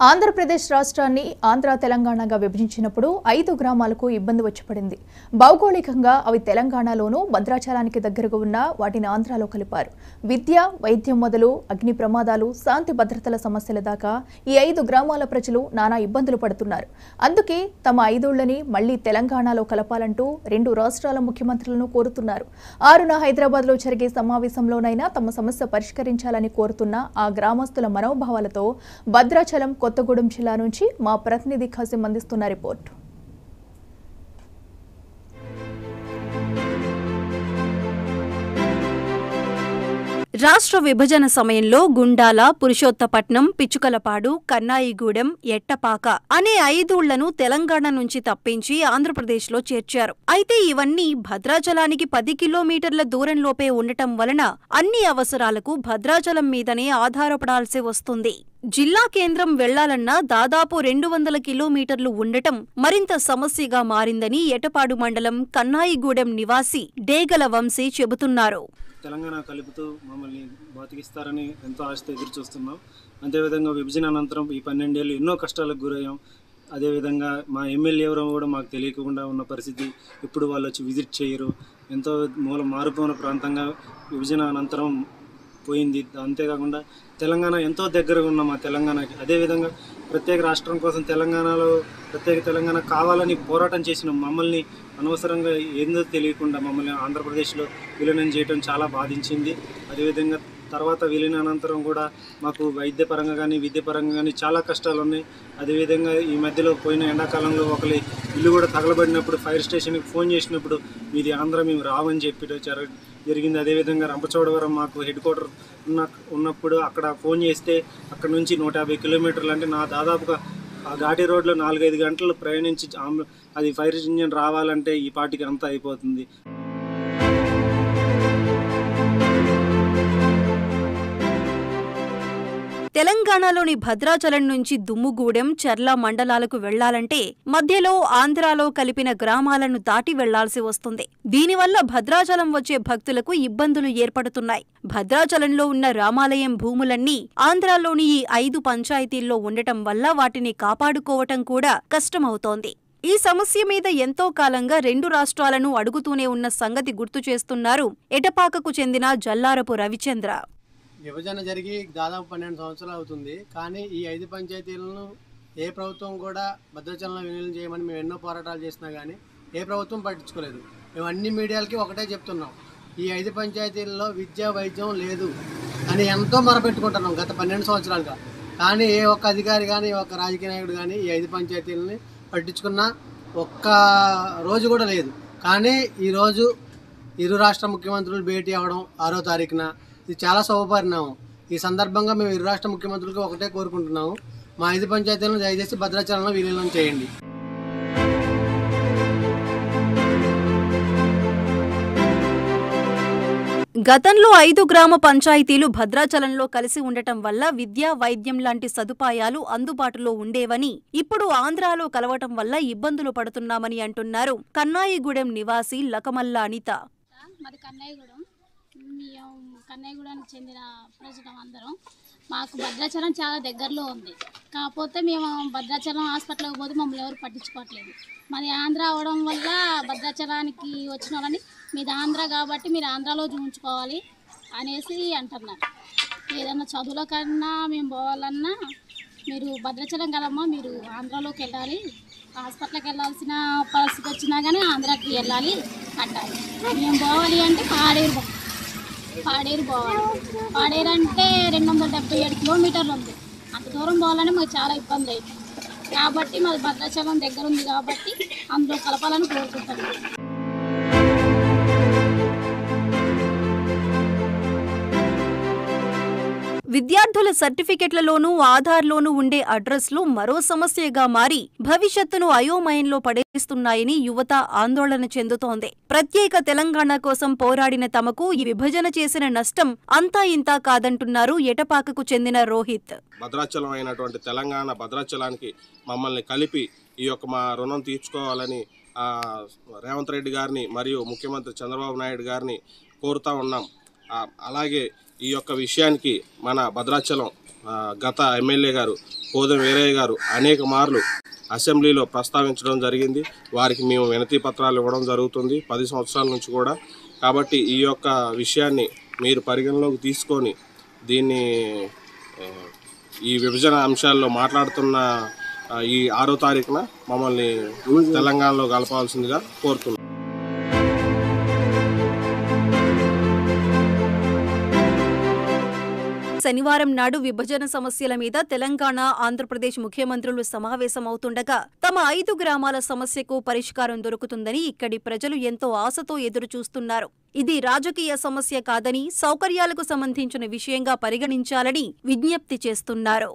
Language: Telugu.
ఆంధ్రప్రదేశ్ రాష్ట్రాన్ని ఆంధ్ర తెలంగాణగా విభజించినప్పుడు 5 గ్రామాలకు ఇబ్బంది వచ్చిపడింది. భౌగోళికంగా అవి తెలంగాణలోనూ భద్రాచలానికి దగ్గరగా ఉన్న వాటిని ఆంధ్రాలో కలిపారు. విద్య, వైద్యం మొదలు అగ్ని ప్రమాదాలు, శాంతి భద్రతల సమస్యల దాకా ఈ 5 గ్రామాల ప్రజలు నానా ఇబ్బందులు పడుతున్నారు. అందుకే తమ 5 ఊళ్ళని మళ్లీ తెలంగాణలో కలపాలంటూ 2 రాష్ట్రాల ముఖ్యమంత్రులను కోరుతున్నారు. 6న హైదరాబాద్లో జరిగే సమావేశంలోనైనా తమ సమస్య పరిష్కరించాలని కోరుతున్న ఆ గ్రామస్తుల మనోభావాలతో భద్రాచలం కొత్తగూడెం జిల్లా నుంచి మా ప్రతినిధి ఖాసిం అందిస్తున్న రిపోర్ట్. రాష్ట్ర విభజన సమయంలో గుండాల, పురుషోత్తపట్నం, పిచ్చుకలపాడు, కన్నాయిగూడెం, ఎట్టపాక అనే 5 ఊళ్లను తెలంగాణ నుంచి తప్పించి ఆంధ్రప్రదేశ్లో చేర్చారు. అయితే ఇవన్నీ భద్రాచలానికి 10 కిలోమీటర్ల దూరంలోపే ఉండటం వలన అన్ని అవసరాలకు భద్రాచలం మీదనే ఆధారపడాల్సి వస్తుంది. జిల్లా కేంద్రం వెళ్లాలన్నా దాదాపు 200 కిలోమీటర్లు ఉండటం మరింత సమస్యగా మారిందని ఎటపాడు మండలం కన్నాయిగూడెం నివాసి డేగల వంశీ చెబుతున్నారు. తెలంగాణ కలుపుతూ మమ్మల్ని బతికిస్తారని ఎంతో ఆశతో ఎదురు చూస్తున్నాం. అంతేవిధంగా విభజన అనంతరం ఈ 12 ఏళ్ళు ఎన్నో కష్టాలకు గురయ్యాం. అదేవిధంగా మా ఎమ్మెల్యే ఎవరో కూడా మాకు తెలియకుండా ఉన్న పరిస్థితి. ఇప్పుడు వాళ్ళు వచ్చి విజిట్ చేయరు. ఎంతో మారుపోయిన ప్రాంతంగా విభజన అనంతరం పోయింది. అంతేకాకుండా తెలంగాణ ఎంతో దగ్గరగా ఉన్న మా తెలంగాణకి అదేవిధంగా ప్రత్యేక రాష్ట్రం కోసం తెలంగాణలో ప్రత్యేక తెలంగాణ కావాలని పోరాటం చేసిన మమ్మల్ని అనవసరంగా ఏందో తెలియకుండా మమ్మల్ని ఆంధ్రప్రదేశ్లో విలీనం చేయడం చాలా బాధించింది. అదేవిధంగా తర్వాత విలీన అనంతరం కూడా మాకు వైద్యపరంగా కానీ విద్యపరంగా కానీ చాలా కష్టాలు ఉన్నాయి. అదేవిధంగా ఈ మధ్యలో పోయిన ఎండాకాలంలో ఒకరి ఇల్లు కూడా తగలబడినప్పుడు ఫైర్ స్టేషన్కి ఫోన్ చేసినప్పుడు మీది ఆంధ్ర, మేము రావని చెప్పి జరిగింది. అదేవిధంగా రంపచోడవరం మాకు హెడ్ క్వార్టర్ ఉన్నప్పుడు అక్కడ ఫోన్ చేస్తే అక్కడ నుంచి 150 కిలోమీటర్లు అంటే నా దాదాపుగా ఆ ఘాటి రోడ్లో 4-5 గంటలు ప్రయాణించి అది ఫైర్ ఇంజిన్ రావాలంటే ఈ పాటికి అంతా అయిపోతుంది. తెలంగాణలోని భద్రాచలం నుంచి దుమ్ముగూడెం, చర్ల మండలాలకు వెళ్లాలంటే మధ్యలో ఆంధ్రాలో కలిపిన గ్రామాలను దాటి వెళ్లాల్సి వస్తుంది. దీనివల్ల భద్రాచలం వచ్చే భక్తులకు ఇబ్బందులు ఏర్పడుతున్నాయి. భద్రాచలంలో ఉన్న రామాలయం భూములన్నీ ఆంధ్రాలోని ఈ 5 పంచాయతీల్లో ఉండటం వల్ల వాటిని కాపాడుకోవటం కూడా కష్టమవుతోంది. ఈ సమస్య మీద ఎంతో కాలంగా 2 రాష్ట్రాలను అడుగుతూనే ఉన్న సంగతి గుర్తు చేస్తున్నారు ఎటపాకకు చెందిన జల్లారపు రవిచంద్ర. విభజన జరిగి దాదాపు 12 సంవత్సరాలు అవుతుంది. కానీ ఈ 5 పంచాయతీలను ఏ ప్రభుత్వం కూడా భద్రాచలంలో విలీనం చేయమని మేము ఎన్నో పోరాటాలు చేసినా కానీ ఏ ప్రభుత్వం పట్టించుకోలేదు. మేము అన్ని మీడియాలకి ఒకటే చెప్తున్నాం, ఈ 5 పంచాయతీలలో విద్య, వైద్యం లేదు అని ఎంతో మొరపెట్టుకుంటున్నాం గత 12 సంవత్సరాలుగా. కానీ ఏ ఒక్క అధికారి కానీ ఏ ఒక్క రాజకీయ నాయకుడు కానీ ఈ 5 పంచాయతీలని పట్టించుకున్న ఒక్క రోజు కూడా లేదు. కానీ ఈరోజు 2 రాష్ట్ర ముఖ్యమంత్రులు భేటీ అవ్వడం 6వ తారీఖున ఇది చాలా శుభపరిణామం. ఈ సందర్భంగా మేము 2 రాష్ట్ర ముఖ్యమంత్రులకు ఒకటే కోరుకుంటున్నాము, మా 5 పంచాయతీలను దయచేసి భద్రాచలంలో విలీనం చేయండి. గతంలో 5 గ్రామ పంచాయతీలు భద్రాచలంలో కలిసి ఉండటం వల్ల విద్య, వైద్యం లాంటి సదుపాయాలు అందుబాటులో ఉండేవని, ఇప్పుడు ఆంధ్రాలో కలవటం వల్ల ఇబ్బందులు పడుతున్నామని అంటున్నారు కన్నాయిగూడెం నివాసి లకమల్ల అనిత. కన్నయ్యగూడానికి చెందిన ప్రజలం అందరం. మాకు భద్రాచలం చాలా దగ్గరలో ఉంది. కాకపోతే మేము భద్రాచలం హాస్పిటల్కి పోతే మమ్మల్ని ఎవరు పట్టించుకోవట్లేదు. మాది ఆంధ్ర అవడం వల్ల భద్రాచలానికి వచ్చిన వాళ్ళని మీది ఆంధ్ర కాబట్టి మీరు ఆంధ్రాలో చూపించుకోవాలి అనేసి అంటున్నారు. ఏదన్నా చదువుల కన్నా మేము పోవాలన్నా మీరు భద్రాచలం కదమ్మా, మీరు ఆంధ్రాలోకి వెళ్ళాలి, హాస్పిటల్కి వెళ్ళాల్సిన పరిస్థితి వచ్చినా కానీ ఆంధ్రాకి వెళ్ళాలి అంటారు. మేము పోవాలి అంటే పాడేరు పోవాలి. పాడేరు అంటే 277 కిలోమీటర్లు ఉంది. అంత దూరం పోవాలని మాకు చాలా ఇబ్బంది అయింది. కాబట్టి మాది భద్రాచలం దగ్గర ఉంది కాబట్టి అందులో కలపాలని కోరుకుంటున్నాం. విద్యార్థుల సర్టిఫికెట్లలోనూ ఆధార్లోనూ ఉండే అడ్రస్లు మరో సమస్యగా మారి భవిష్యత్తును అయోమయంలో పడేస్తున్నాయని యువత ఆందోళన చెందుతోంది. ప్రత్యేక తెలంగాణ కోసం పోరాడిన తమకు ఈ విభజన చేసిన నష్టం అంతా ఇంతా కాదంటున్నారు ఎటపాకకు చెందిన రోహిత్. భద్రాచలం అయినటువంటి తెలంగాణ భద్రాచలానికి మమ్మల్ని కలిపి ఈ యొక్క మా రుణం తీర్చుకోవాలని రేవంత్ రెడ్డి గారిని మరియు ముఖ్యమంత్రి చంద్రబాబు నాయుడు గారిని కోరుతా ఉన్నాం. అలాగే ఈ యొక్క విషయానికి మన భద్రాచలం గత ఎమ్మెల్యే గారు కోదం వీరయ్య గారు అనేక మార్లు అసెంబ్లీలో ప్రస్తావించడం జరిగింది. వారికి మేము వినతి పత్రాలు ఇవ్వడం జరుగుతుంది 10 సంవత్సరాల నుంచి కూడా. కాబట్టి ఈ యొక్క విషయాన్ని మీరు పరిగణలోకి తీసుకొని దీన్ని ఈ విభజన అంశాల్లో మాట్లాడుతున్న ఈ 6వ తారీఖున మమ్మల్ని తెలంగాణలో కలపాల్సిందిగా కోరుతున్నాం. శనివారం నాడు విభజన సమస్యల మీద తెలంగాణ, ఆంధ్రప్రదేశ్ ముఖ్యమంత్రులు సమావేశమవుతుండగా తమ 5 గ్రామాల సమస్యకు పరిష్కారం దొరుకుతుందని ఇక్కడి ప్రజలు ఎంతో ఆశతో ఎదురుచూస్తున్నారు. ఇది రాజకీయ సమస్య కాదని, సౌకర్యాలకు సంబంధించిన విషయంగా పరిగణించాలని విజ్ఞప్తి చేస్తున్నారు.